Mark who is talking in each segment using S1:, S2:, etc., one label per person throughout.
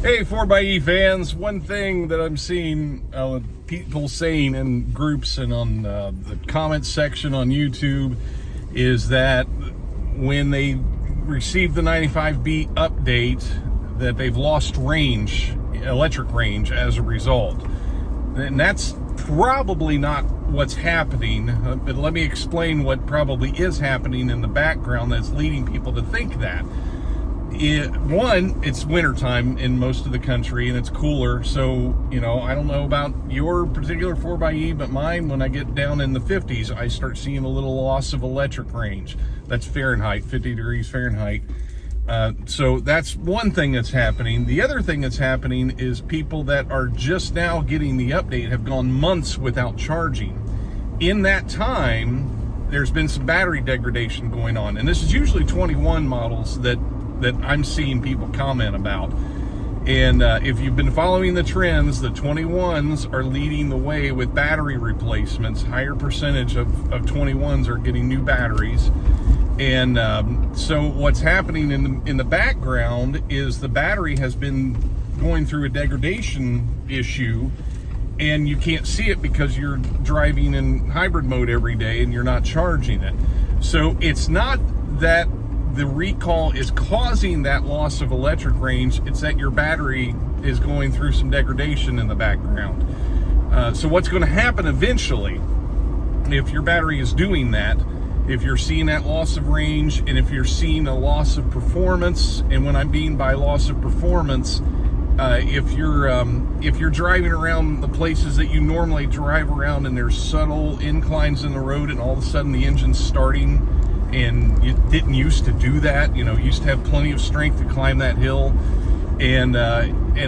S1: Hey, 4xe fans, one thing that I'm seeing people saying in groups and on the comments section on YouTube is that when they receive the 95B update, that they've lost range, electric range, as a result. And that's probably not what's happening, but let me explain what probably is happening in the background that's leading people to think that. One, it's wintertime in most of the country and it's cooler, so I don't know about your particular 4xe, but mine, when I get down in the 50s, I start seeing a little loss of electric range. That's Fahrenheit, 50 degrees Fahrenheit. So that's one thing that's happening. The other thing that's happening is people that are just now getting the update have gone months without charging. In that time, there's been some battery degradation going on, and this is usually 21 models that I'm seeing people comment about. And if you've been following the trends, the 21s are leading the way with battery replacements. Higher percentage of 21s are getting new batteries. And so what's happening in the background is the battery has been going through a degradation issue, and you can't see it because you're driving in hybrid mode every day and you're not charging it. So it's not that the recall is causing that loss of electric range, it's that your battery is going through some degradation in the background. So what's going to happen eventually, if your battery is doing that, if you're seeing that loss of range, and if you're seeing a loss of performance, and when I mean by loss of performance, if you're driving around the places that you normally drive around and there's subtle inclines in the road and all of a sudden the engine's starting, and you didn't used to do that, you used to have plenty of strength to climb that hill, and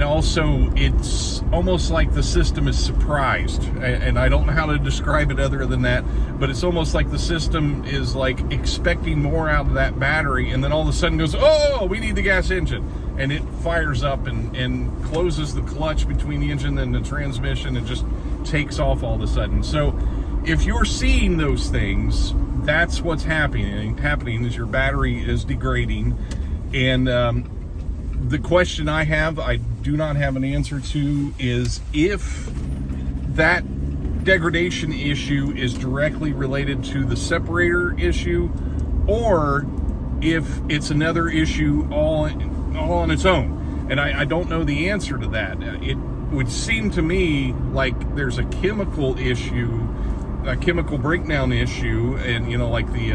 S1: also it's almost like the system is surprised, and I don't know how to describe it other than that, but it's almost like the system is like expecting more out of that battery, and then all of a sudden goes, oh, we need the gas engine, and it fires up and closes the clutch between the engine and the transmission and just takes off all of a sudden. So if you're seeing those things, that's what's happening is your battery is degrading. And the question I do not have an answer to, is if that degradation issue is directly related to the separator issue, or if it's another issue all on its own. And I don't know the answer to that. It would seem to me like there's a chemical issue, a chemical breakdown issue, and like the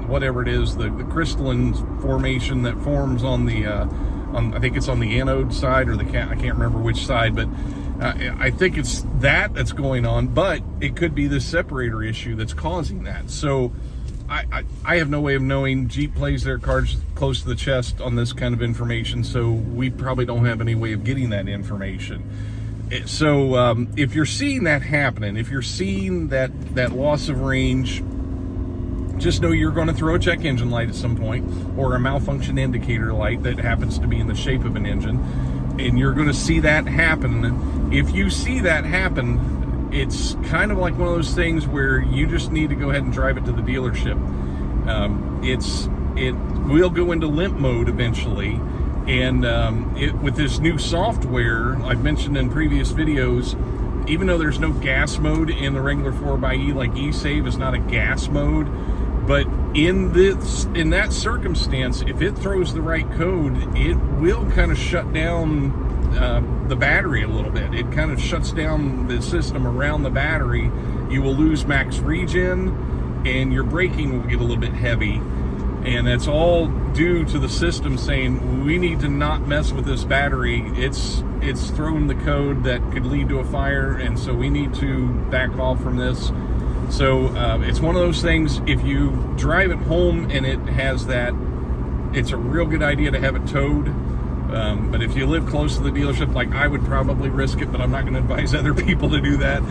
S1: whatever it is, the crystalline formation that forms on the I think it's on the anode side, or I can't remember which side, but I think it's that's going on, but it could be the separator issue that's causing that. So I have no way of knowing. Jeep plays their cards close to the chest on this kind of information, so we probably don't have any way of getting that information. So if you're seeing that happening, if you're seeing that loss of range, just know you're going to throw a check engine light at some point, or a malfunction indicator light that happens to be in the shape of an engine, and you're going to see that happen. If you see that happen, it's kind of like one of those things where you just need to go ahead and drive it to the dealership. It will go into limp mode eventually. And with this new software I've mentioned in previous videos, even though there's no gas mode in the regular 4xe, like eSave is not a gas mode, but in that circumstance, if it throws the right code, it will kind of shut down the battery a little bit. It kind of shuts down the system around the battery. You will lose max regen, and your braking will get a little bit heavy. And that's all due to the system saying, we need to not mess with this battery. It's thrown the code that could lead to a fire, and so we need to back off from this. So it's one of those things, if you drive it home and it has that, it's a real good idea to have it towed. But if you live close to the dealership, like I would probably risk it, but I'm not going to advise other people to do that.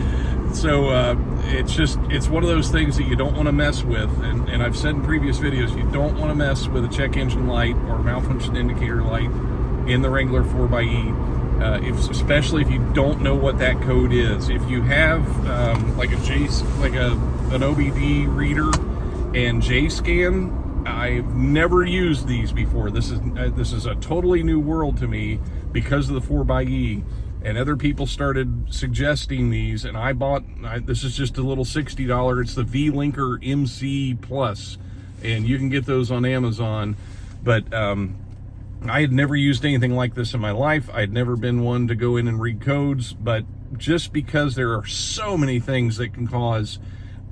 S1: So it's one of those things that you don't want to mess with. And I've said in previous videos, you don't want to mess with a check engine light or malfunction indicator light in the regular 4xe, especially if you don't know what that code is. If you have like an OBD reader and JScan, I've never used these before. This is a totally new world to me. because of the 4xe, and other people started suggesting these, and I bought, this is just a little $60, it's the V-Linker MC Plus, and you can get those on Amazon. But I had never used anything like this in my life. I had never been one to go in and read codes, but just because there are so many things that can cause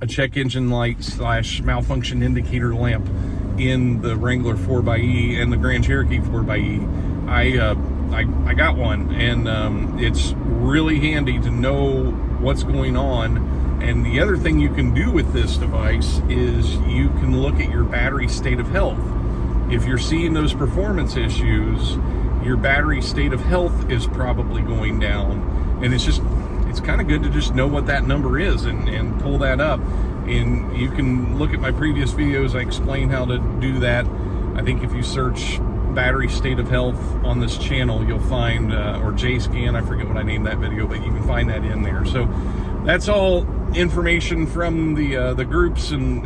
S1: a check engine light / malfunction indicator lamp in the Wrangler 4xe and the Grand Cherokee 4xe, I got one, and it's really handy to know what's going on. And the other thing you can do with this device is you can look at your battery state of health. If you're seeing those performance issues, your battery state of health is probably going down, and it's kind of good to just know what that number is and pull that up. And you can look at my previous videos. I explain how to do that. I think if you search battery state of health on this channel, you'll find, or JScan, I forget what I named that video, but you can find that in there. So that's all information from the groups and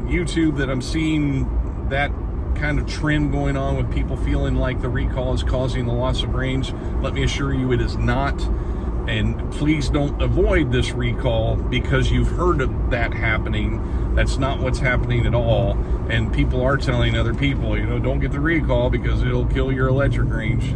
S1: YouTube that I'm seeing, that kind of trend going on with people feeling like the recall is causing the loss of range. Let me assure you it is not. And please don't avoid this recall because you've heard of that happening. That's not what's happening at all. And people are telling other people, don't get the recall because it'll kill your electric range.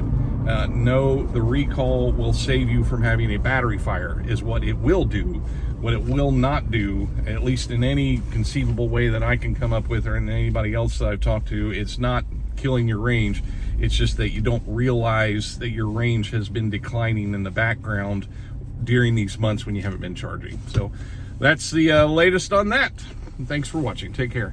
S1: No, the recall will save you from having a battery fire, is what it will do. What it will not do, at least in any conceivable way that I can come up with, or in anybody else that I've talked to, it's not killing your range. It's just that you don't realize that your range has been declining in the background during these months when you haven't been charging. So that's the latest on that. Thanks for watching. Take care.